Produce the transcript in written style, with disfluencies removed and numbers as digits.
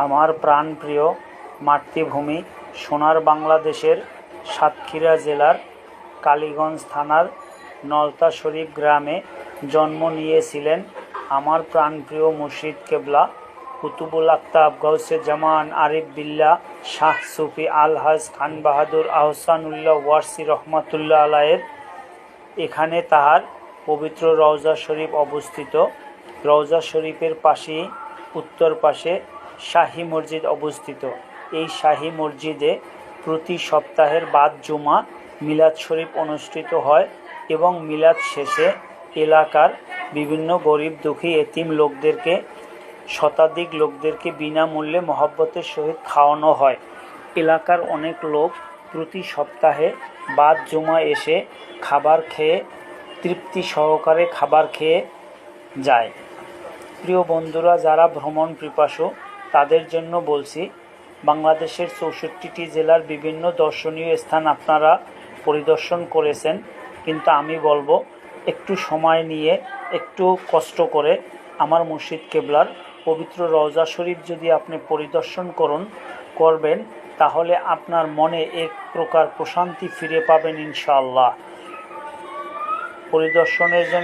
আমার প্রাণপ্রিয় মাতৃভূমি সোনার বাংলাদেশের সাতক্ষীরা জেলার কালীগঞ্জ থানার নলতা শরীফ গ্রামে জন্ম নিয়েছিলেন আমার প্রাণপ্রিয় মুর্শিদ কেবলা কুতুবুল আক্তাব গৌসে জামান আরিফ বিল্লাহ শাহ সুফি আলহাজ খান বাহাদুর আহসানুল্লাহ ওয়ারসি রহমাতুল্লাহ আলাইয়ের। এখানে তাহার পবিত্র রওজা শরীফ অবস্থিত। রওজা শরীফের পাশেই উত্তর পাশে শাহী মসজিদ অবস্থিত। এই শাহী মসজিদে প্রতি সপ্তাহের বাদ জুমা মিলাদ শরীফ অনুষ্ঠিত হয় এবং মিলাদ শেষে এলাকার বিভিন্ন গরিব দুঃখী এতিম লোকদেরকে শতাধিক লোকদেরকে বিনামূল্যে মহব্বতের সহিত খাওয়ানো হয়। এলাকার অনেক লোক প্রতি সপ্তাহে বাদ জুমা এসে খাবার খেয়ে তৃপ্তি সহকারে খাবার খেয়ে যায়। প্রিয় বন্ধুরা, যারা ভ্রমণ পিপাসু তাদের জন্য বলছি, বাংলাদেশের 64টি জেলার বিভিন্ন দর্শনীয় স্থান আপনারা পরিদর্শন করেছেন, কিন্তু আমি বলবো একটু সময় নিয়ে একটু কষ্ট করে আমার মুর্শিদ কেবলার পবিত্র রওজা শরীফ যদি আপনি পরিদর্শন করবেন তাহলে আপনার মনে এক প্রকার প্রশান্তি ফিরে পাবেন ইনশাআল্লাহ। পরিদর্শনের জন্য